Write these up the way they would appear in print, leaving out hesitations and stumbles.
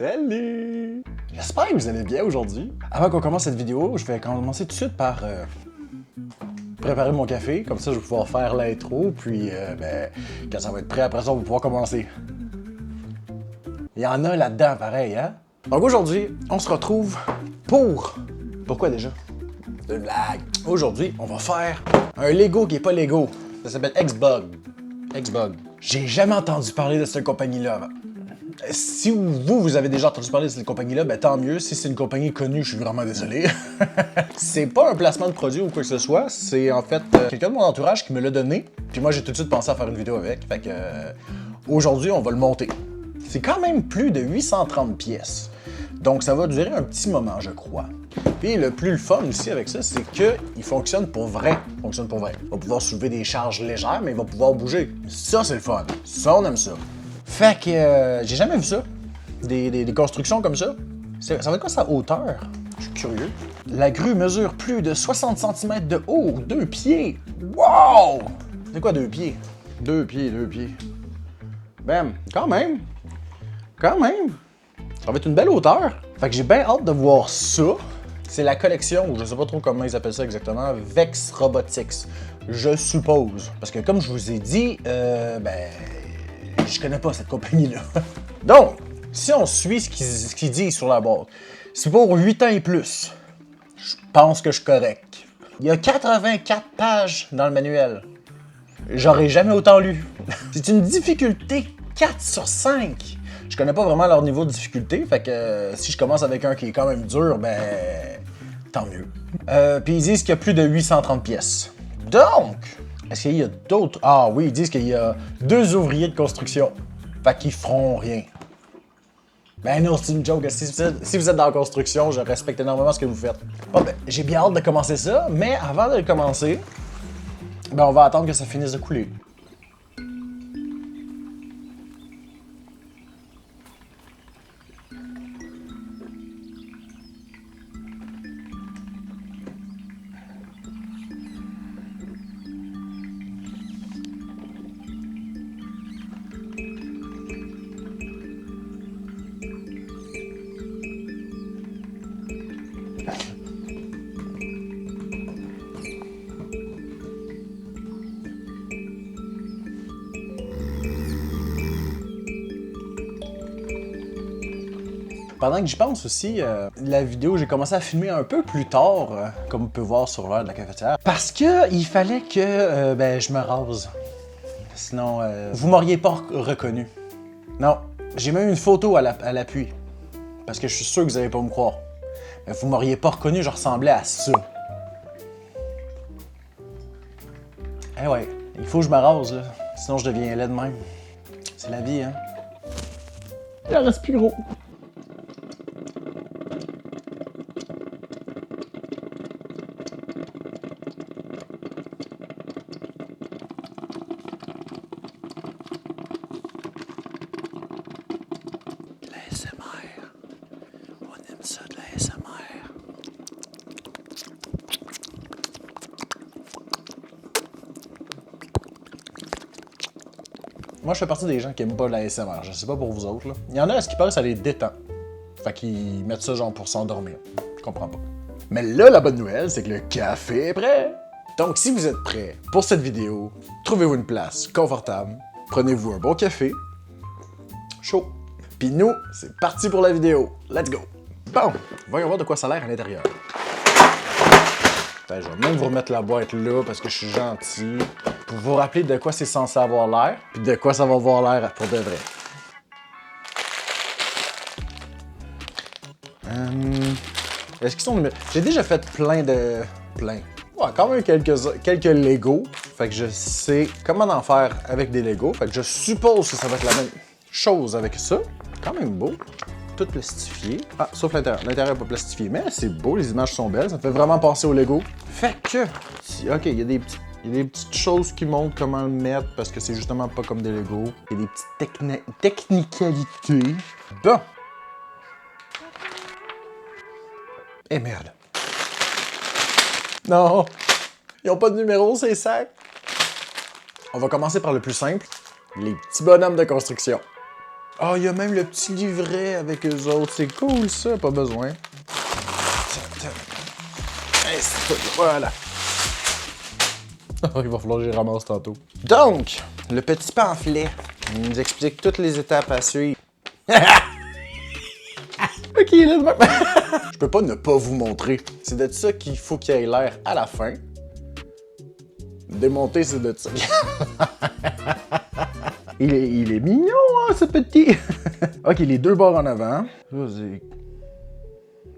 Salut! J'espère que vous allez bien aujourd'hui. Avant qu'on commence cette vidéo, je vais commencer tout de suite par préparer mon café. Comme ça, je vais pouvoir faire l'intro. Puis, quand ça va être prêt, après ça, on va pouvoir commencer. Il y en a là-dedans, pareil, hein? Donc aujourd'hui, on se retrouve pour... Pourquoi déjà? De blague. Aujourd'hui, on va faire un Lego qui est pas Lego. Ça s'appelle Xbug. Xbug. J'ai jamais entendu parler de cette compagnie-là avant. Si vous avez déjà entendu parler de cette compagnie-là, ben tant mieux. Si c'est une compagnie connue, je suis vraiment désolé. C'est pas un placement de produit ou quoi que ce soit. C'est en fait quelqu'un de mon entourage qui me l'a donné. Puis moi, j'ai tout de suite pensé à faire une vidéo avec. Fait que aujourd'hui, on va le monter. C'est quand même plus de 830 pièces. Donc ça va durer un petit moment, je crois. Puis le plus fun aussi avec ça, c'est qu'il fonctionne pour vrai. Il fonctionne pour vrai. Il va pouvoir soulever des charges légères, mais il va pouvoir bouger. Ça, c'est le fun. Ça, on aime ça. Fait que j'ai jamais vu ça. Des constructions comme ça. Ça va être quoi sa hauteur? Je suis curieux. La grue mesure plus de 60 cm de haut, 2 pieds. Wow! C'est quoi 2 pieds? 2 pieds, 2 pieds. Ben, quand même. Quand même. Ça va être une belle hauteur. Fait que j'ai bien hâte de voir ça. C'est la collection, ou je sais pas trop comment ils appellent ça exactement, Vex Robotics. Je suppose. Parce que comme je vous ai dit, je connais pas cette compagnie-là. Donc, si on suit ce qu'ils disent sur la boîte, c'est pour 8 ans et plus. Je pense que je suis correct. Il y a 84 pages dans le manuel. J'aurais jamais autant lu. C'est une difficulté 4 sur 5. Je connais pas vraiment leur niveau de difficulté, fait que si je commence avec un qui est quand même dur, ben tant mieux. Puis ils disent qu'il y a plus de 830 pièces. Donc, est-ce qu'il y a d'autres? Ah oui, ils disent qu'il y a 2 ouvriers de construction. Fait qu'ils feront rien. Ben non, c'est une joke. Si vous êtes dans la construction, je respecte énormément ce que vous faites. Bon ben, j'ai bien hâte de commencer ça, mais avant de le commencer, ben on va attendre que ça finisse de couler. Pendant que j'y pense aussi, la vidéo, j'ai commencé à filmer un peu plus tard, comme on peut voir sur l'heure de la cafetière, parce que il fallait que je me rase. Sinon, vous m'auriez pas reconnu. Non, j'ai même une photo à l'appui, parce que je suis sûr que vous allez pas me croire. Mais vous m'auriez pas reconnu, je ressemblais à ça. Eh ouais, il faut que je me rase, là. Sinon je deviens laid de même. C'est la vie, hein. Il en reste plus gros. Ça de la ASMR. Moi, je fais partie des gens qui aiment pas la ASMR. Je sais pas pour vous autres, là. Il y en a, à ce qui paraît, ça les détend. Fait qu'ils mettent ça genre pour s'endormir. Je comprends pas. Mais là, la bonne nouvelle, c'est que le café est prêt. Donc, si vous êtes prêts pour cette vidéo, trouvez-vous une place confortable, prenez-vous un bon café, chaud. Puis nous, c'est parti pour la vidéo. Let's go! Bon, voyons voir de quoi ça a l'air à l'intérieur. Je vais même vous remettre la boîte là parce que je suis gentil. Pour vous rappeler de quoi c'est censé avoir l'air, puis de quoi ça va avoir l'air pour de vrai. Est-ce qu'ils sont numérés? J'ai déjà fait plein. Ouais, quand même quelques Lego. Fait que je sais comment en faire avec des Lego. Fait que je suppose que ça va être la même chose avec ça. Quand même beau. Tout plastifié. Ah, sauf l'intérieur. L'intérieur n'est pas plastifié, mais c'est beau, les images sont belles. Ça me fait vraiment penser au Lego. Fait que, ok, il y a des petites choses qui montrent comment le mettre parce que c'est justement pas comme des Lego. Il y a des petites technicalités. Bon. Eh merde. Non. Ils ont pas de numéro, ces sacs. On va commencer par le plus simple. Les petits bonhommes de construction. Ah, il y a même le petit livret avec eux autres. C'est cool, ça. Pas besoin. Voilà. Il va falloir que je les ramasse tantôt. Donc, le petit pamphlet. Il nous explique toutes les étapes à suivre. Ok, là, je peux pas ne pas vous montrer. C'est de ça qu'il faut qu'il ait l'air à la fin. Démonter, c'est de ça. il est mignon, hein, ce petit. Ok, les deux bords en avant. Vas-y.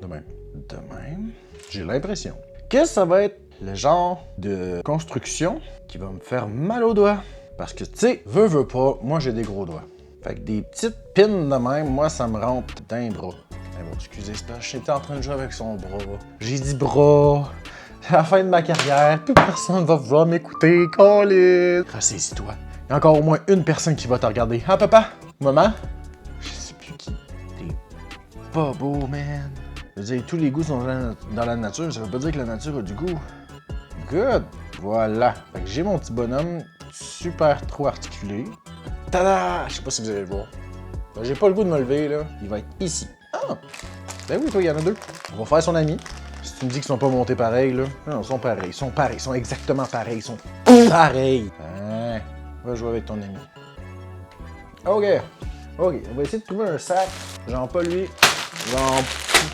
De même. De même. J'ai l'impression que ça va être le genre de construction qui va me faire mal aux doigts. Parce que, tu sais, veux pas, moi j'ai des gros doigts. Fait que des petites pins de même, moi ça me rentre d'un bras. Mais bon, excusez, c'est parce que j'étais en train de jouer avec son bras. J'ai dit bras. C'est la fin de ma carrière, plus personne va vouloir m'écouter, Colin. Ressaisis-toi. Il y a encore au moins une personne qui va te regarder. Ah, papa? Maman? Je sais plus qui. T'es pas beau, man. Je veux dire, tous les goûts sont dans la nature, ça veut pas dire que la nature a du goût. Good! Voilà. Fait que j'ai mon petit bonhomme super trop articulé. Tada! Je sais pas si vous allez le voir. Ben, j'ai pas le goût de me lever, là. Il va être ici. Ah! Ben oui, toi, il y en a deux. On va faire son ami. Si tu me dis qu'ils sont pas montés pareil, là. Non, ils sont pareils. Ils sont pareils. Ils sont exactement pareils. Ils sont pareils. Hein? Va jouer avec ton ami. OK. OK. On va essayer de trouver un sac. Genre pas lui. Genre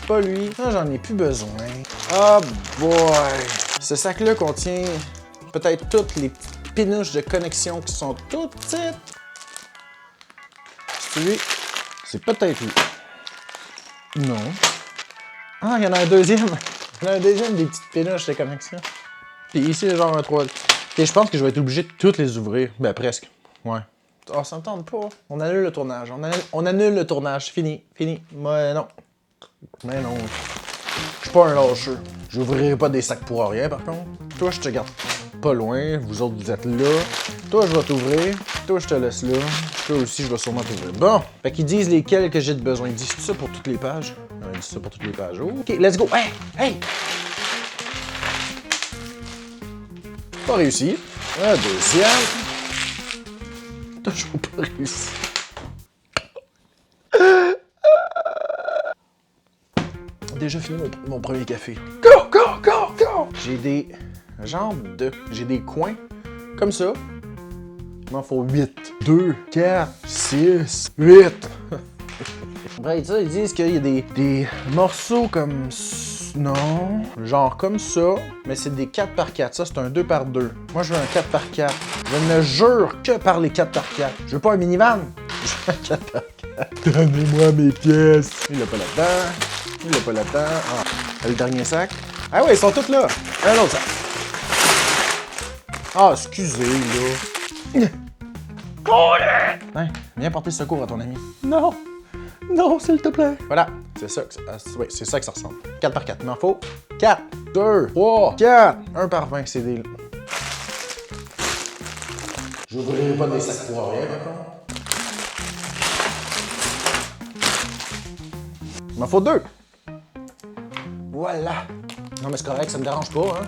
pas lui. Non, j'en ai plus besoin. Oh boy! Ce sac-là contient peut-être toutes les petites pinouches de connexion qui sont toutes petites. C'est lui. C'est peut-être lui. Non. Ah, il y en a un deuxième. Il y en a un deuxième des petites pinouches de connexion. Puis ici, genre un 3. Et je pense que je vais être obligé de toutes les ouvrir. Ben, presque. Ouais. Oh, ça me tente pas. On annule le tournage. On annule le tournage. Fini. Fini. Mais non. Mais non. Je suis pas un lâcheux. J'ouvrirai pas des sacs pour rien, par contre. Toi, je te garde pas loin. Vous autres, vous êtes là. Toi, je vais t'ouvrir. Toi, je te laisse là. Toi aussi, je vais sûrement t'ouvrir. Bon. Fait qu'ils disent lesquels que j'ai de besoin. Ils disent ça pour toutes les pages. Ils disent ça pour toutes les pages. Oh. OK, let's go. Hey! Hey! Pas réussi. Un deuxième. Toujours pas réussi. Déjà fini mon premier café. Go, go, go, go! J'ai des jambes de... J'ai des coins comme ça. Il m'en faut 8. 2, 4, 6, 8. Après ça, ils disent qu'il y a des morceaux comme... Non. Genre comme ça. Mais c'est des 4x4. Ça, c'est un 2x2. Moi, je veux un 4x4. Je ne jure que par les 4x4. Je veux pas un minivan. Je veux un 4x4. Donnez-moi mes pièces. Il l'a pas là-dedans. Il l'a pas là-dedans. Ah, le dernier sac. Ah ouais, ils sont tous là. Un autre sac. Ah, excusez, là. Hein, viens porter secours à ton ami. Non. Non, s'il te plaît. Voilà, c'est ça. Oui, c'est ça que ça ressemble. 4 par 4. Il m'en faut 4, 2, 3, 4. 1 par 20, c'est des... Je n'ouvrirai pas des sacs pour rien, par contre. Il m'en faut 2. Voilà. Non, mais c'est correct, ça me dérange pas, hein.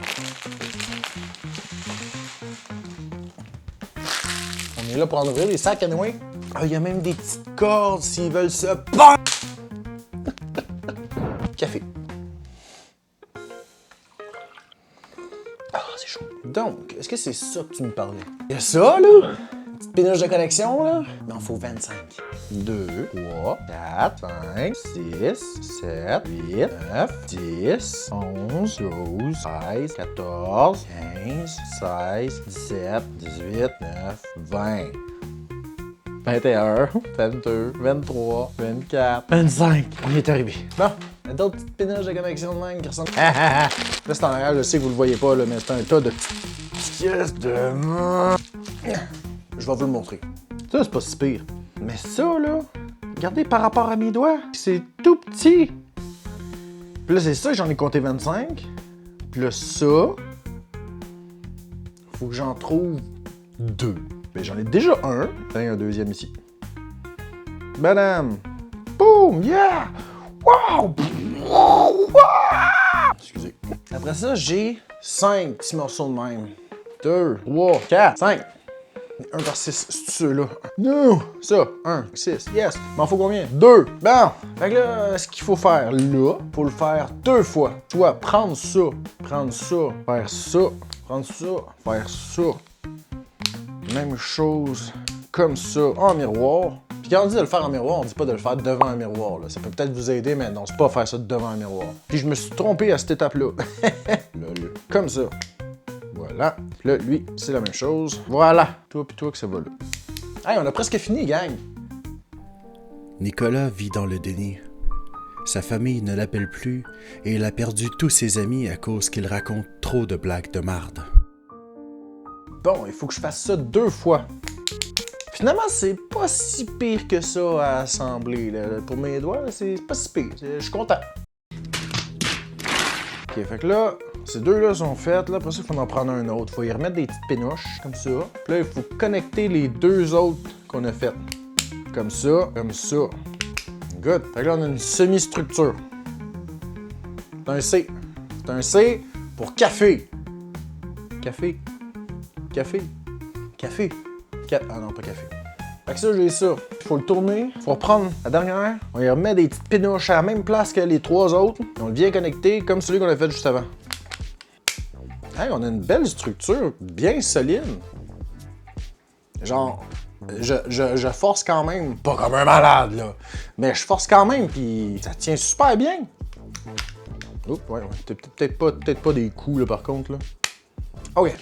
On est là pour en ouvrir les sacs, anyway. Ah, il y a même des petites cordes s'ils veulent se... Café. Ah, c'est chaud. Donc, est-ce que c'est ça que tu me parlais? Il y a ça, là? Petite péniche de connexion, là? Il m'en faut 25. 2, 3, 4, 5, 6, 7, 8, 9, 10, 11, 12, 13, 14, 15, 16, 17, 18, 9, 20. 21, 22, 23, 24, 25. On y est arrivé. Bon, il y a d'autres petites péniches de connexion de même qui ressemblent. Là, c'est en arrière, je sais que vous le voyez pas, là, mais c'est un tas de petites pièces de... Je vais vous le montrer. Ça, c'est pas si pire. Mais ça, là, regardez par rapport à mes doigts, c'est tout petit. Puis là, c'est ça, j'en ai compté 25. Puis là, ça, faut que j'en trouve 2. Ben, j'en ai déjà un. Et un deuxième ici. Badam! Boum! Yeah! Wow! Excusez. Après ça, j'ai 5 petits morceaux de même. 2, 3, 4, 5. 1 par 6, c'est ceux-là. Non! Ça, 1, 6, yes. M'en faut combien? 2. Bon! Fait que là, ce qu'il faut faire là, faut le faire 2 fois. Soit prendre ça, faire ça, prendre ça, faire ça. Même chose comme ça, en miroir. Puis quand on dit de le faire en miroir, on dit pas de le faire devant un miroir. Là. Ça peut peut-être vous aider, mais non, c'est pas faire ça devant un miroir. Puis je me suis trompé à cette étape-là. Comme ça. Voilà. Puis là, lui, c'est la même chose. Voilà. Toi puis toi que ça va là. Hey, on a presque fini, gang. Nicolas vit dans le déni. Sa famille ne l'appelle plus et il a perdu tous ses amis à cause qu'il raconte trop de blagues de marde. Bon, il faut que je fasse ça 2 fois. Finalement, c'est pas si pire que ça à assembler. Là. Pour mes doigts, c'est pas si pire. Je suis content. Ok, fait que là, ces 2-là sont faites. Là, après ça, il faut en prendre un autre. Il faut y remettre des petites pénouches, comme ça. Puis là, il faut connecter les 2 autres qu'on a faites. Comme ça, comme ça. Good. Fait que là, on a une semi-structure. C'est un C. C'est un C pour café. Café. Café. Café. Ah non, pas café. Fait que ça, j'ai ça. Il faut le tourner. Il faut reprendre la dernière. On y remet des petites pénouches à la même place que les 3 autres. Et on le vient connecter comme celui qu'on a fait juste avant. Hey, on a une belle structure bien solide. Genre, je force quand même. Pas comme un malade, là. Mais je force quand même, puis ça tient super bien. Oups, ouais. Peut-être pas des coups, là, par contre, là. OK.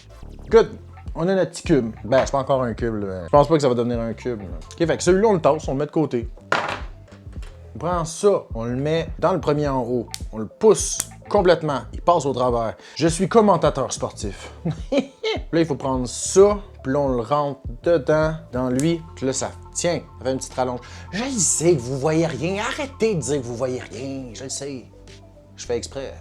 Good. On a notre petit cube. Ben, c'est pas encore un cube, là. Je pense pas que ça va devenir un cube, là. OK, fait que celui-là, on le tasse, on le met de côté. On prend ça, on le met dans le premier en haut. On le pousse complètement. Il passe au travers. Je suis commentateur sportif. Puis là, il faut prendre ça, puis là, on le rentre dedans, dans lui. Puis là, ça tient. Ça fait une petite rallonge. Je le sais que vous voyez rien. Arrêtez de dire que vous voyez rien. Je le sais. Je fais exprès.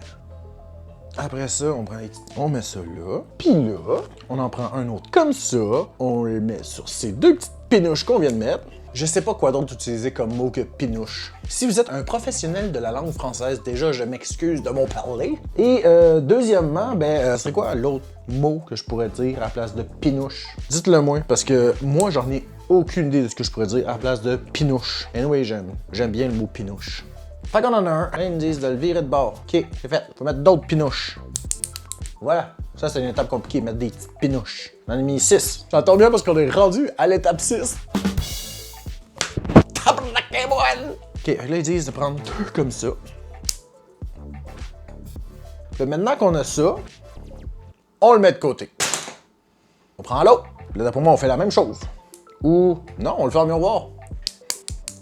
Après ça, on prend les petites... On met ça là. Puis là, on en prend un autre comme ça. On le met sur ces 2 petites pénouches qu'on vient de mettre. Je sais pas quoi d'autre utiliser comme mot que pinouche. Si vous êtes un professionnel de la langue française, déjà, je m'excuse de mon parler. Et deuxièmement, c'est quoi l'autre mot que je pourrais dire à la place de pinouche? Dites-le moi, parce que moi, j'en ai aucune idée de ce que je pourrais dire à la place de pinouche. Anyway, j'aime bien le mot pinouche. Fait qu'on en a un. Là, ils me disent de le virer de bord. OK, c'est fait. Faut mettre d'autres pinouches. Voilà. Ça, c'est une étape compliquée, mettre des petites pinouches. On en a mis 6. Ça tombe bien parce qu'on est rendu à l'étape 6. OK, là, ils disent de prendre 2 comme ça. Puis maintenant qu'on a ça, on le met de côté. On prend l'autre. Là, d'après moi, on fait la même chose. Ou non, on le fait en miroir.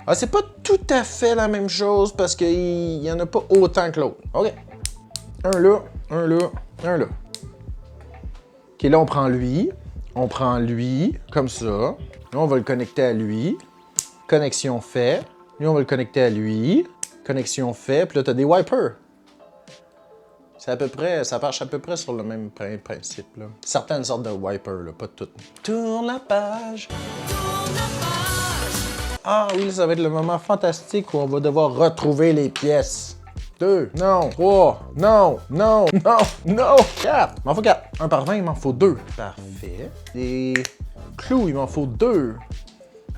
Ah, c'est pas tout à fait la même chose parce qu'il y en a pas autant que l'autre. OK. Un là, un là, un là. OK, là, on prend lui, comme ça. Là, on va le connecter à lui. Connexion fait. Lui, on va le connecter à lui. Connexion fait. Puis là, t'as des wipers. C'est à peu près, ça marche à peu près sur le même principe, là. Certaines sortes de wipers, là, pas toutes. Tourne la page. Ah oui, ça va être le moment fantastique où on va devoir retrouver les pièces. 2, non, 3, non, 4. Il m'en faut 4. 1 par 20, il m'en faut 2. Parfait. Les clous, il m'en faut 2.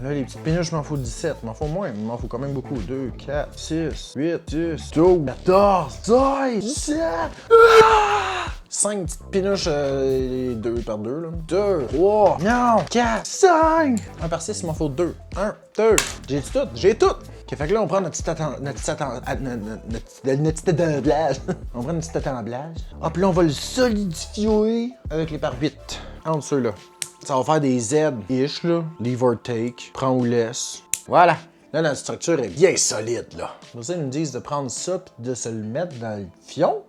Là, les petites péniches, il m'en faut 17. Il m'en faut moins, mais il m'en faut quand même beaucoup. 2, 4, 6, 8, 10, 12, 14, 16, 17. 5 petites péniches, 2 par 2, là. 2, 3, non, 4, 5. 1 par 6, il m'en faut 2. 1, 2. J'ai tout? J'ai tout. OK, fait que là, on prend notre petit assemblage. On prend notre petit assemblage. Ah, puis là, on va le solidifier avec les par 8. Entre ceux-là. Ça va faire des Z-ish, là. Leave or take. Prends ou laisse. Voilà. Là, la structure est bien solide, là. Pour ça, ils nous disent de prendre ça puis de se le mettre dans le fion.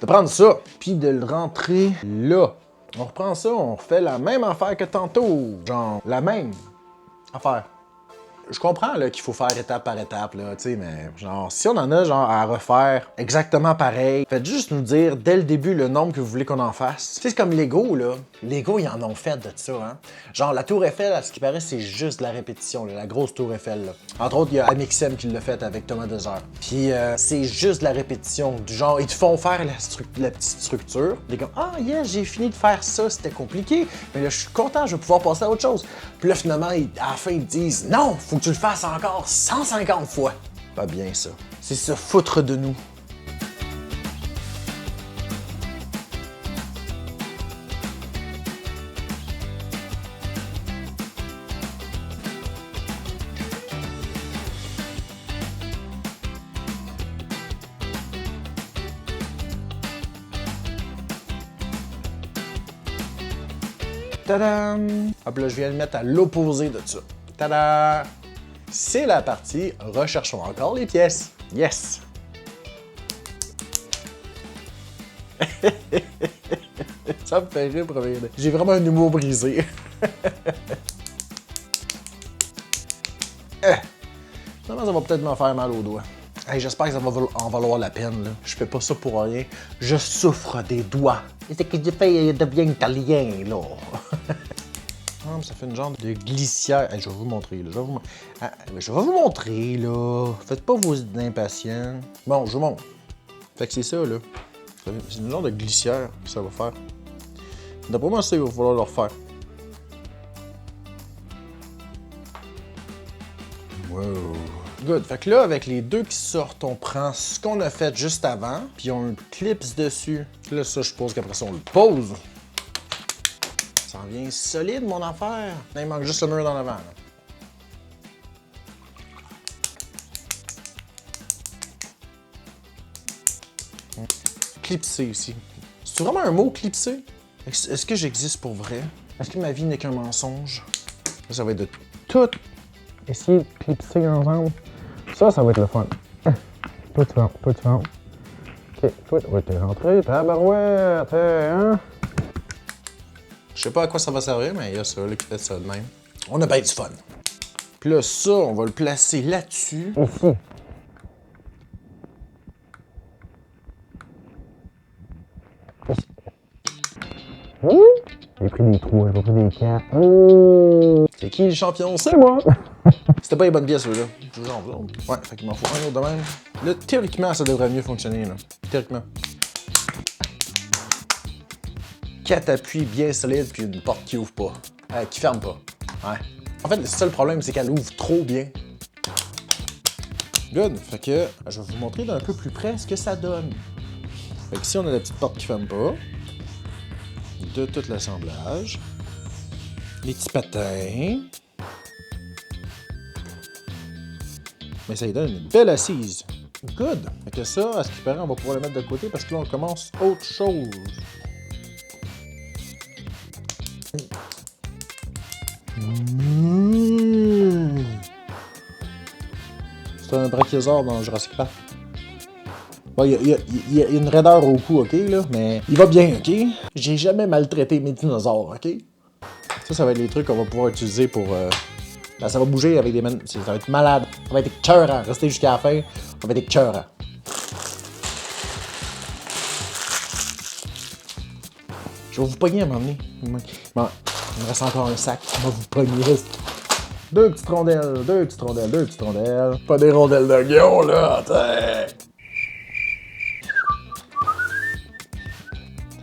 De prendre ça, puis de le rentrer là. On reprend ça, on refait la même affaire que tantôt. Genre, la même affaire. Je comprends là, qu'il faut faire étape par étape, là, tu sais, mais genre, si on en a genre à refaire exactement pareil, faites juste nous dire dès le début le nombre que vous voulez qu'on en fasse. Tu sais, c'est comme Lego, là. Lego, ils en ont fait de ça, hein. Genre, la Tour Eiffel, à ce qui paraît, c'est juste de la répétition, là, la grosse Tour Eiffel, là. Entre autres, il y a Amixem qui l'a fait avec Thomas Dezer. Puis, c'est juste de la répétition, du genre, ils te font faire la petite structure. T'es comme, ah, yeah, j'ai fini de faire ça, c'était compliqué, mais là, je suis content, je vais pouvoir passer à autre chose. Puis là, finalement, à la fin, ils te disent, non, faut que tu le fasses encore 150 fois. Pas bien, ça. C'est se foutre de nous. Tadam! Hop là, je viens le mettre à l'opposé de ça. Tada! C'est la partie recherchons encore les pièces. Yes! Ça me fait rire, premier. J'ai vraiment un humour brisé. Finalement, ça va peut-être me faire mal aux doigts. Hey, j'espère que ça va en valoir la peine. Là. Je fais pas ça pour rien. Je souffre des doigts. C'est que je fais devient italien, là. Ça fait une genre de glissière. Hey, je vais vous montrer, là. Je vais vous montrer, là. Faites pas vos impatients. Bon, je vous montre. Fait que c'est ça, là. C'est une genre de glissière que ça va faire. D'après moi, ça, il va falloir le refaire. Wow. Good. Fait que là, avec les deux qui sortent, on prend ce qu'on a fait juste avant, puis on le clipse dessus. Là, ça, je suppose qu'après ça, on le pose. Ça en vient solide, mon affaire. Là, il manque juste le mur dans l'avant. Clipser aussi. C'est vraiment un mot, clipser? Est-ce que j'existe pour vrai? Est-ce que ma vie n'est qu'un mensonge? Là, ça va être de tout. Essayer de clipser ensemble. Ça va être le fun. Toi, tu rentres. Ok, toi, t'es rentré, tabarouette, hein? Je sais pas à quoi ça va servir, mais il y a ça, là, qui fait ça de même. On a bien du fun. Puis là, ça, on va le placer là-dessus. Ici. J'ai pris des 3, j'ai pas pris des 4. C'est qui le champion? C'est moi! C'était pas les bonnes pièces, là. Ouais, fait qu'il m'en faut un autre de même. Là, théoriquement, ça devrait mieux fonctionner, là. Théoriquement. 4 appuis bien solides, puis une porte qui ouvre pas. Qui ferme pas. Ouais. En fait, le seul problème, c'est qu'elle ouvre trop bien. Good. Fait que je vais vous montrer d'un peu plus près ce que ça donne. Fait que ici, on a la petite porte qui ferme pas. De tout l'assemblage. Les petits patins. Mais ça lui donne une belle assise. Good! Fait que ça, à ce qui paraît, on va pouvoir le mettre de côté parce que là, on commence autre chose. C'est un brachiosaure dans Jurassic Park. Bon, il y a une raideur au cou, ok, là, mais il va bien, ok? J'ai jamais maltraité mes dinosaures, ok? Ça va être les trucs qu'on va pouvoir utiliser pour... Ben, ça va bouger avec des... Ça va être malade. Ça va être écœurant. Restez jusqu'à la fin, ça va être écœurant. Je vais vous pogner à un moment donné. Bon, il me reste encore un sac. Je vais vous pogner. Deux petites rondelles. Pas des rondelles de guillon, là, t'sais.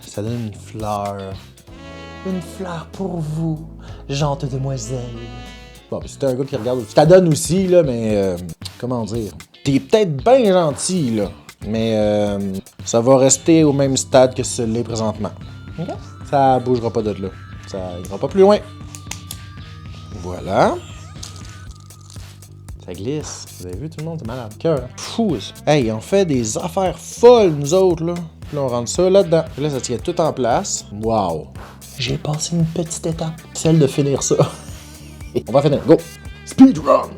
Ça donne une fleur. Une fleur pour vous, gente demoiselle. Bon, c'est un gars qui regarde. Tu t'adonnes aussi, là, mais... comment dire? T'es peut-être bien gentil, là. Mais ça va rester au même stade que ce l'est présentement. Okay. Ça bougera pas de là. Ça ira pas plus loin. Voilà. Ça glisse. Vous avez vu, tout le monde est malade. Cœur. Fou. Hey, on fait des affaires folles, nous autres, là. Puis là, on rentre ça là-dedans. Puis là, ça tient tout en place. Wow. J'ai passé une petite étape. Celle de finir ça. On va finir. Go. Speedrun.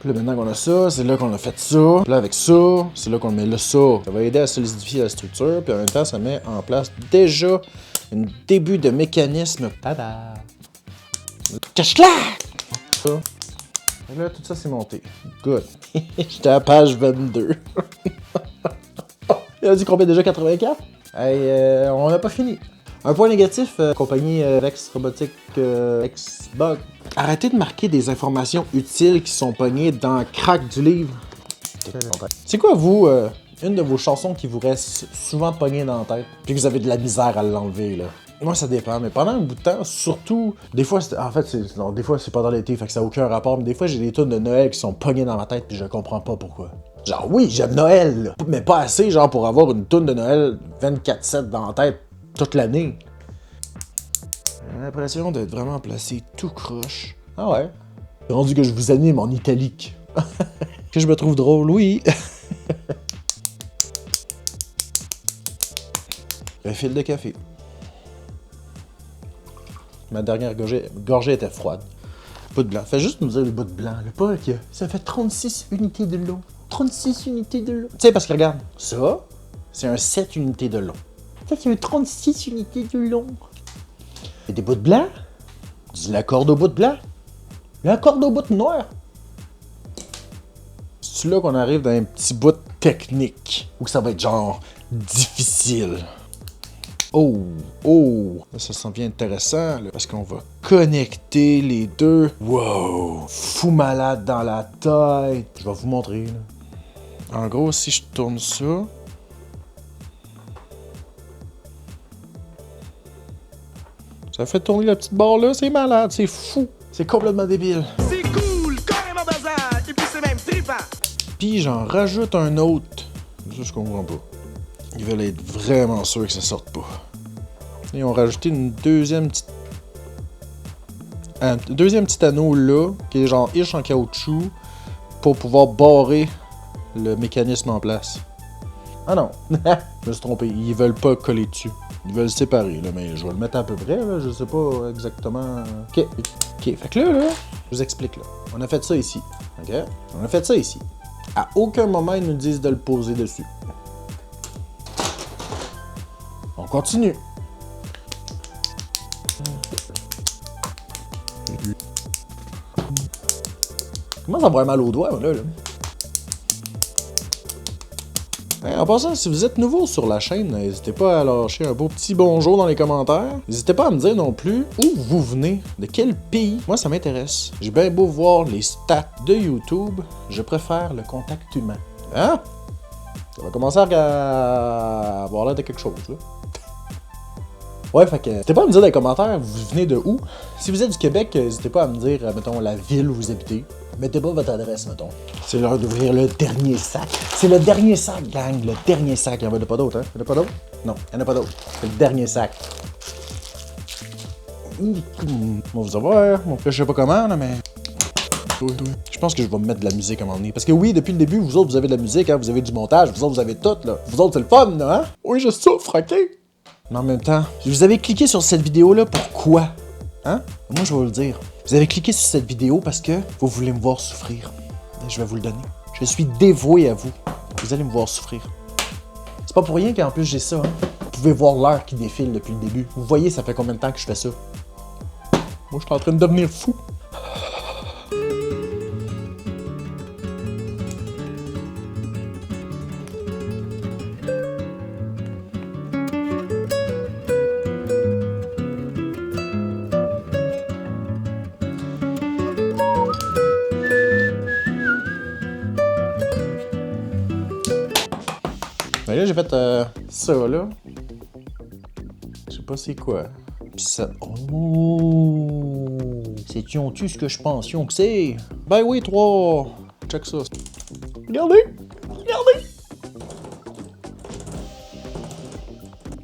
Puis là, maintenant qu'on a ça, c'est là qu'on a fait ça. Puis là, avec ça, c'est là qu'on met là ça. Ça va aider à solidifier la structure. Puis en même temps, ça met en place déjà un début de mécanisme. Tada! Cache-clac! Ça. Et là, tout ça, c'est monté. Good. J'étais à page 22. Il a dit qu'on fait déjà 84. Hey, on n'a pas fini. Un point négatif, compagnie Vex Robotique Xbug. Arrêtez de marquer des informations utiles qui sont pognées dans le crack du livre. C'est quoi, vous, une de vos chansons qui vous reste souvent pognée dans la tête, puis que vous avez de la misère à l'enlever, là? Moi, ça dépend, mais pendant un bout de temps, surtout, des fois, en fait, des fois, c'est pas dans l'été, fait que ça n'a aucun rapport, mais des fois, j'ai des tunes de Noël qui sont pognées dans ma tête, puis je comprends pas pourquoi. Genre, oui, j'aime Noël, là, mais pas assez, genre, pour avoir une tune de Noël 24/7 dans la tête toute l'année. J'ai l'impression d'être vraiment placé tout croche. Ah ouais? C'est rendu que je vous anime en italique. Que je me trouve drôle, oui. Un fil de café. Ma dernière gorgée était froide. Bout de blanc. Fais juste nous dire le bout de blanc. Le pas que ça fait 36 unités de long. 36 unités de long. Tu sais, parce que regarde, ça, c'est un 7 unités de long. Ça, c'est un 36 unités de long. Et des bouts de blanc. Dis la corde au bout de blanc. La corde au bout de noir. C'est là qu'on arrive dans un petit bout technique. Où ça va être genre difficile. Oh, ça sent bien intéressant, là, parce qu'on va connecter les deux. Wow, fou malade dans la tête. Je vais vous montrer, là. En gros, si je tourne ça... Ça fait tourner la petite barre là, c'est malade, c'est fou. C'est complètement débile. C'est cool, carrément bazar, et puis c'est même trippant. Puis j'en rajoute un autre. Ça, je comprends pas. Ils veulent être vraiment sûrs que ça sorte pas. Ils ont rajouté une deuxième petite... Un deuxième petit anneau là, qui est genre ish en caoutchouc, pour pouvoir barrer le mécanisme en place. Ah non, je me suis trompé, ils veulent pas coller dessus. Ils veulent séparer, là, mais je vais le mettre à peu près, là, je sais pas exactement... Ok, fait que là, je vous explique, là. On a fait ça ici, ok? On a fait ça ici. À aucun moment, ils nous disent de le poser dessus. On continue. Comment ça me fait mal aux doigts, là? En passant, si vous êtes nouveau sur la chaîne, n'hésitez pas à lâcher un beau petit bonjour dans les commentaires. N'hésitez pas à me dire non plus où vous venez, de quel pays. Moi, ça m'intéresse. J'ai bien beau voir les stats de YouTube, je préfère le contact humain. Hein? Ça va commencer à avoir l'air de quelque chose, là. Ouais, fait que n'hésitez pas à me dire dans les commentaires, vous venez de où? Si vous êtes du Québec, n'hésitez pas à me dire, mettons, la ville où vous habitez. Mettez pas votre adresse, mettons. C'est l'heure d'ouvrir le dernier sac. C'est le dernier sac, gang. Le dernier sac. Il n'y en a pas d'autre, hein? Il n'y en a pas d'autre? Non, il n'y en a pas d'autre. C'est le dernier sac. On va vous savoir. Bon, je sais pas comment, là, mais... Je pense que je vais me mettre de la musique à un moment donné. Parce que oui, depuis le début, vous autres, vous avez de la musique, hein? Vous avez du montage. Vous autres, vous avez tout, là. Vous autres, c'est le fun, là, hein? Oui, je souffre, ok? Mais en même temps, vous avez cliqué sur cette vidéo-là, pourquoi? Hein? Moi, je vais vous le dire. Vous avez cliqué sur cette vidéo parce que vous voulez me voir souffrir. Je vais vous le donner. Je suis dévoué à vous. Vous allez me voir souffrir. C'est pas pour rien qu'en plus j'ai ça. Hein? Vous pouvez voir l'heure qui défile depuis le début. Vous voyez, ça fait combien de temps que je fais ça? Moi, je suis en train de devenir fou. Mais là, j'ai fait ça, là. Je sais pas c'est quoi. Pis ça... Oh! C'est-tu honteux ce que je pension que c'est? Ben oui, 3! Check ça. Regardez! Regardez!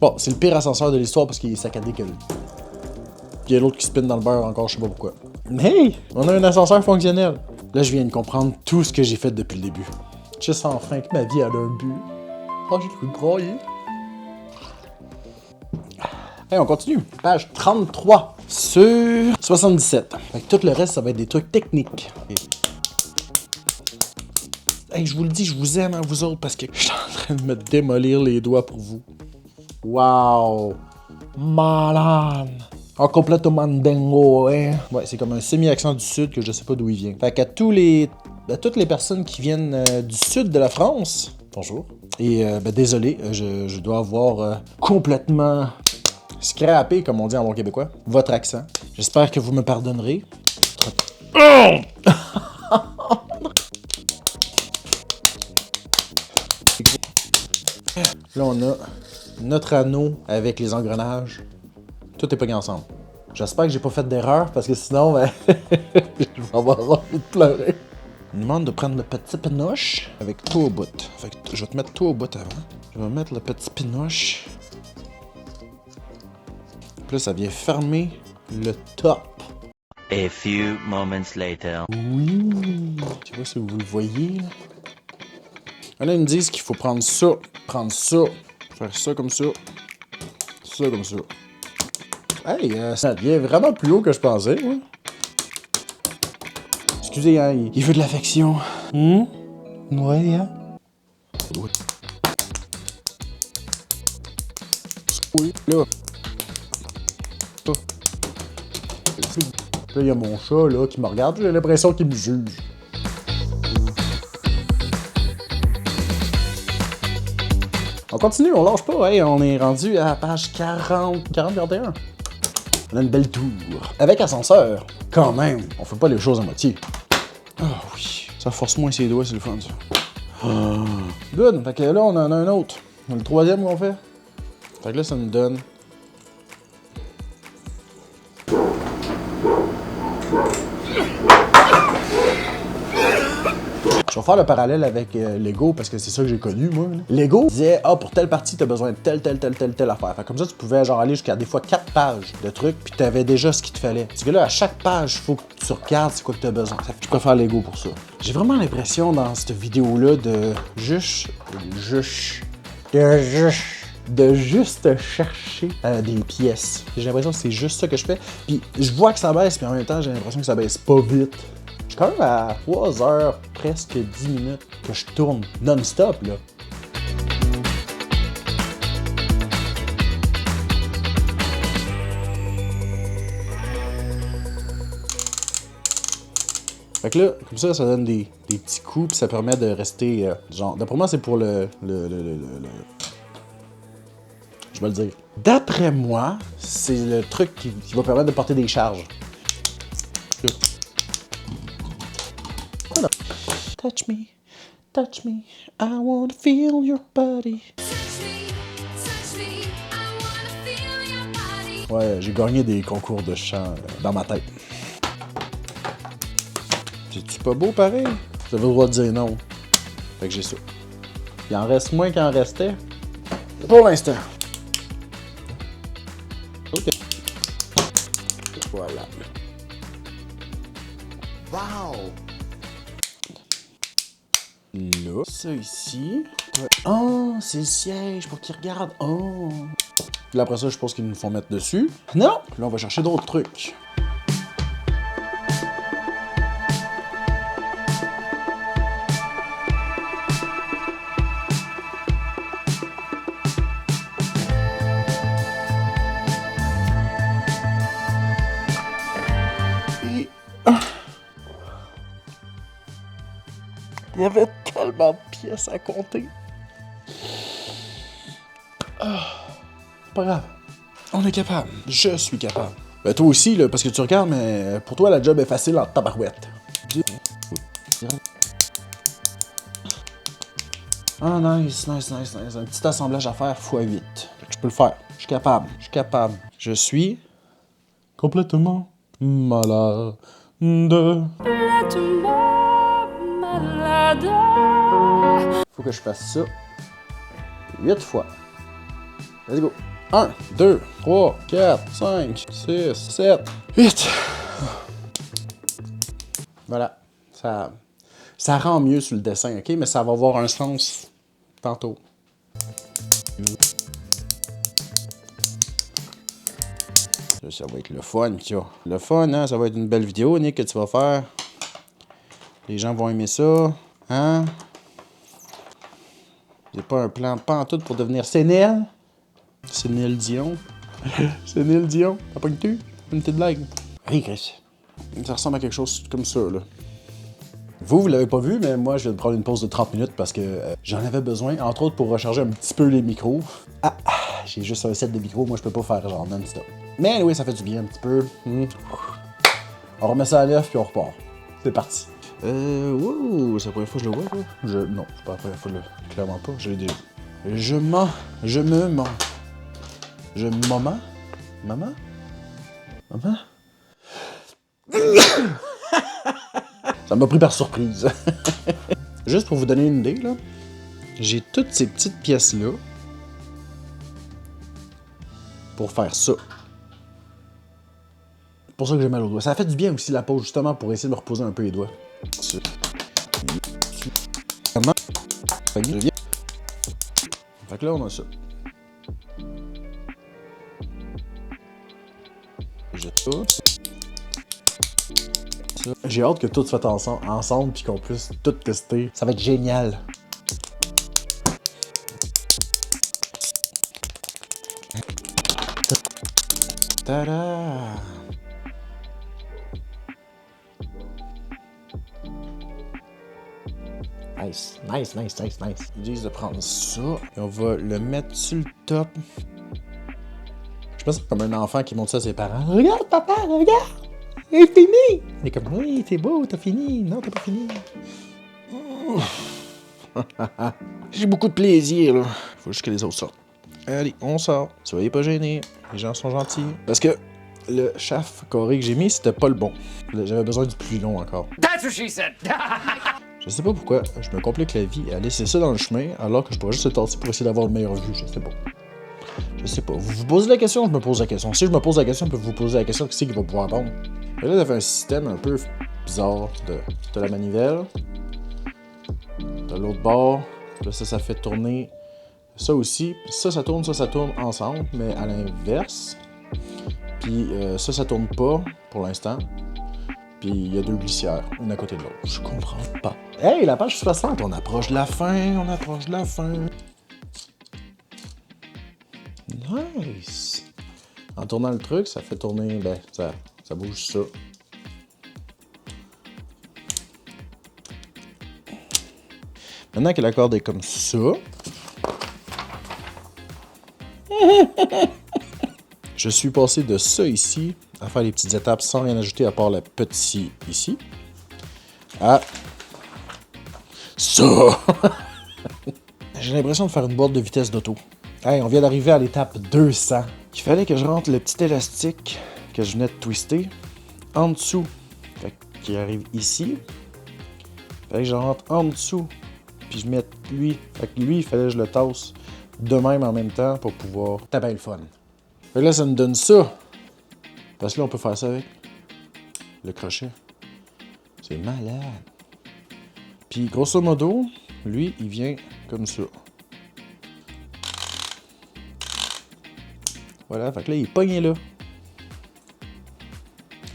Bon, c'est le pire ascenseur de l'histoire parce qu'il est saccadé que lui. Puis il y a l'autre qui spinne dans le beurre encore, je sais pas pourquoi. Mais hey! On a un ascenseur fonctionnel! Là, je viens de comprendre tout ce que j'ai fait depuis le début. Je sens enfin que ma vie elle a un but. Oh, j'ai cru broyer. Hey, on continue. Page 33 sur 77. Fait que tout le reste, ça va être des trucs techniques. Hey, je vous le dis, je vous aime, hein, vous autres, parce que je suis en train de me démolir les doigts pour vous. Wow! Malade! En complètement dingo, hein? Ouais, c'est comme un semi-accent du sud que je sais pas d'où il vient. Fait qu'à toutes les personnes qui viennent du sud de la France, bonjour. Et désolé, je dois avoir complètement scrappé, comme on dit en bon québécois, votre accent. J'espère que vous me pardonnerez. Là, on a notre anneau avec les engrenages. Tout est pogné ensemble. J'espère que j'ai pas fait d'erreur parce que sinon, ben, je vais avoir envie de pleurer. Il me demande de prendre le petit pinoche avec tout au bout. Fait que je vais te mettre tout au bout avant. Je vais mettre le petit pinoche. Puis là, ça vient fermer le top. A few moments later. Oui. Je sais pas si vous le voyez, là. Là, ils me disent qu'il faut prendre ça, faire ça comme ça comme ça. Hey, ça devient vraiment plus haut que je pensais, ouais. Excusez, hein, il veut de l'affection. Ouais, hein? Oui, là. Là, il y a mon chat, là, qui me regarde. J'ai l'impression qu'il me juge. On continue, on lâche pas, hey, on est rendu à la page 41. On a une belle tour. Avec ascenseur, quand même. On fait pas les choses à moitié. Ah oui, ça force moins ses doigts, c'est le fun, ça. Good, fait que là, on en a un autre. On a le troisième qu'on fait. Fait que là, ça nous donne... Je vais faire le parallèle avec Lego parce que c'est ça que j'ai connu, moi. Là. Lego disait, pour telle partie, t'as besoin de telle affaire. Fait comme ça, tu pouvais genre aller jusqu'à des fois 4 pages de trucs, puis t'avais déjà ce qu'il te fallait. Parce que là, à chaque page, il faut que tu regardes c'est quoi que t'as besoin. Ça fait que je préfère Lego pour ça. J'ai vraiment l'impression dans cette vidéo-là de juste chercher des pièces. J'ai l'impression que c'est juste ça que je fais. Puis je vois que ça baisse, puis en même temps, j'ai l'impression que ça baisse pas vite. Je suis quand même à 3 heures, presque 10 minutes que je tourne non-stop, là. Fait que là, comme ça donne des petits coups, puis ça permet de rester, genre, d'après moi, c'est pour je vais le dire. D'après moi, c'est le truc qui va permettre de porter des charges. Là. Touch me, I wanna feel your body. Ouais, j'ai gagné des concours de chant dans ma tête. C'est-tu pas beau pareil? J'avais le droit de dire non. Fait que j'ai ça. Il en reste moins qu'il en restait. Pour l'instant. Ok. Voilà. Wow! Là, ça ici. Ouais. Oh, c'est le siège pour qu'il regarde. Oh! Puis là, après ça, je pense qu'ils nous font mettre dessus. Non! Puis là, on va chercher d'autres trucs. Il y avait tellement de pièces à compter. Pas grave. On est capable. Je suis capable. Ben toi aussi, là, parce que tu regardes, mais pour toi, la job est facile en tabarouette. Ah, nice. Un petit assemblage à faire x8. Je peux le faire. Je suis capable. Je suis complètement malade. Faut que je fasse ça 8 fois. Let's go. 1, 2, 3, 4, 5, 6, 7, 8. Voilà. Ça rend mieux sur le dessin, ok? Mais ça va avoir un sens tantôt. Ça va être le fun, ça. Le fun, hein? Ça va être une belle vidéo, Nick, que tu vas faire. Les gens vont aimer ça. Hein? J'ai pas un plan pantoute pour devenir sénile. Sénile Dion. Sénile Dion. T'as pas une petite blague? Hey, Chris. Ça ressemble à quelque chose comme ça, là. Vous l'avez pas vu, mais moi, je viens de prendre une pause de 30 minutes parce que j'en avais besoin, entre autres pour recharger un petit peu les micros. J'ai juste un set de micros, moi, je peux pas faire genre non-stop. Mais oui, ça fait du bien un petit peu. On remet ça à l'œuf, puis on repart. C'est parti. Wow, c'est la première fois que je le vois, quoi. Non, c'est pas la première fois, là. Clairement pas, je l'ai déjà. Je me mens. Maman? Ça m'a pris par surprise. Juste pour vous donner une idée, là, j'ai toutes ces petites pièces-là pour faire ça. C'est pour ça que j'ai mal aux doigts. Ça a fait du bien aussi la pause, justement, pour essayer de me reposer un peu les doigts. Fait que là, on a ça. J'ai hâte que tout soit ensemble puis qu'on puisse tout tester. Ça va être génial. Tada! Nice. Ils disent de prendre ça et on va le mettre sur le top. Je pense que c'est comme un enfant qui montre ça à ses parents. Regarde, papa, regarde! C'est fini! Il est comme, oui, c'est beau, t'as fini. Non, t'as pas fini. J'ai beaucoup de plaisir, là. Faut juste que les autres sortent. Allez, on sort. Soyez pas gênés. Les gens sont gentils. Parce que le chaff carré que j'ai mis, c'était pas le bon. J'avais besoin du plus long encore. That's what she said. Je sais pas pourquoi je me complique la vie à laisser ça dans le chemin alors que je pourrais juste le tasser pour essayer d'avoir une meilleure vue. Je sais pas. Vous vous posez la question, je me pose la question. Si je me pose la question, je peux vous poser la question, qui c'est qui va pouvoir répondre? Et là, ça fait un système un peu bizarre de la manivelle. De l'autre bord. Là, ça fait tourner ça aussi. Ça tourne ensemble, mais à l'inverse. Puis ça tourne pas pour l'instant. Puis il y a deux glissières, une à côté de l'autre. Je comprends pas. Hey, la page 60, On approche de la fin. Nice! En tournant le truc, ça fait tourner, ça bouge ça. Maintenant que la corde est comme ça, je suis passé de ça ici, à faire les petites étapes sans rien ajouter à part le petit ici, à ça! J'ai l'impression de faire une boîte de vitesse d'auto. hey, on vient d'arriver à l'étape 200. Il fallait que je rentre le petit élastique que je venais de twister en dessous. Fait qu'il arrive ici. Fallait que je rentre en dessous. Puis je mette lui. Fait que lui, il fallait que je le tasse de même en même temps pour pouvoir. T'as bien le fun. Fait que là, ça me donne ça. Parce que là, on peut faire ça avec le crochet. C'est malade. Puis grosso modo, lui, il vient comme ça. Voilà, fait que là, il est pogné là.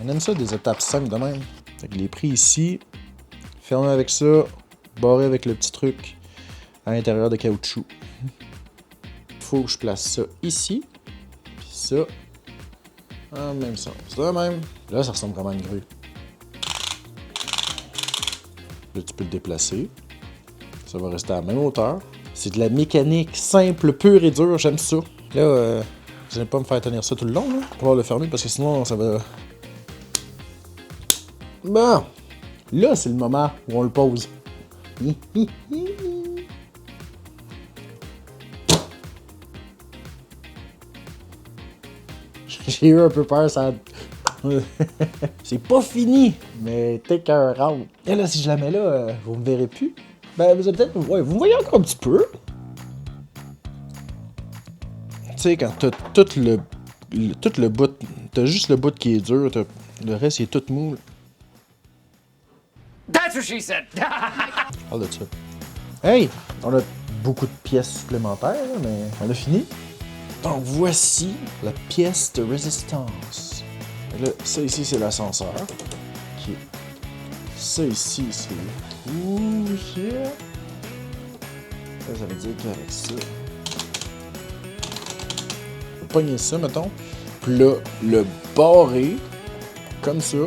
On aime ça, des étapes simples de même. Fait que les pris ici, fermé avec ça, barré avec le petit truc à l'intérieur de caoutchouc. Faut que je place ça ici, puis ça, en même sens. C'est de même. Là, ça ressemble vraiment à une grue. Là, tu peux le déplacer. Ça va rester à la même hauteur. C'est de la mécanique simple, pure et dure, j'aime ça. Là, je n'aime pas me faire tenir ça tout le long, là, pour pouvoir le fermer, parce que sinon, ça va... Bon! Là, c'est le moment où on le pose. J'ai eu un peu peur, ça... C'est pas fini, mais t'es qu'un round. Et là, si je la mets là, vous me verrez plus. Ben, vous allez peut-être... Ouais, vous me voyez encore un petit peu. Tu sais, quand t'as tout le bout... T'as juste le bout qui est dur, le reste, il est tout mou. That's what she said. Je parle de ça. Hey, on a beaucoup de pièces supplémentaires, là, mais on a fini. Donc, voici la pièce de résistance. Et là, ça ici, c'est l'ascenseur. Qui est... Ça ici, c'est... Ouh, shit! Ça veut dire qu'avec ça, on va pogner ça, mettons. Puis là, le barrer, comme ça.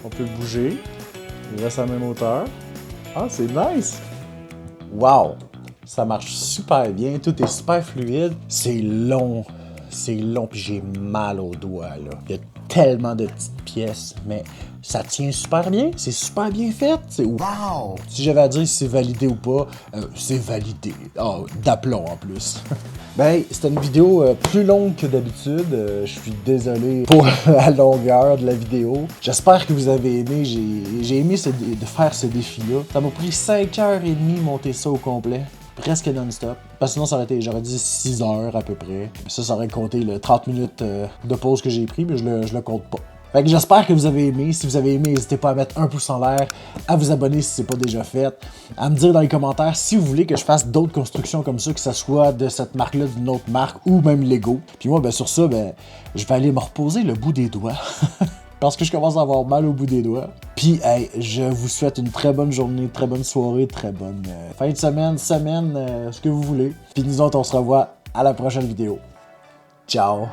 On peut le bouger. Il reste à la même hauteur. Ah, c'est nice! Wow! Ça marche super bien, tout est super fluide. C'est long, puis j'ai mal aux doigts, là. Il y a tellement de petites pièces, mais ça tient super bien, c'est super bien fait. C'est wow! Si j'avais à dire si c'est validé ou pas, c'est validé. Ah, d'aplomb en plus. Ben, c'était une vidéo plus longue que d'habitude. Je suis désolé pour la longueur de la vidéo. J'espère que vous avez aimé. J'ai aimé de faire ce défi-là. Ça m'a pris 5h30 monter ça au complet. Presque non-stop. Parce que sinon, ça aurait été, j'aurais dit 6 heures à peu près. Ça aurait compté le 30 minutes de pause que j'ai pris, mais je le compte pas. Fait que j'espère que vous avez aimé. Si vous avez aimé, n'hésitez pas à mettre un pouce en l'air, à vous abonner si c'est pas déjà fait, à me dire dans les commentaires si vous voulez que je fasse d'autres constructions comme ça, que ce soit de cette marque-là, d'une autre marque ou même Lego. Puis moi, ben sur ça, ben je vais aller me reposer le bout des doigts. Parce que je commence à avoir mal au bout des doigts. Puis, hey, je vous souhaite une très bonne journée, très bonne soirée, très bonne fin de semaine, ce que vous voulez. Puis nous autres, on se revoit à la prochaine vidéo. Ciao!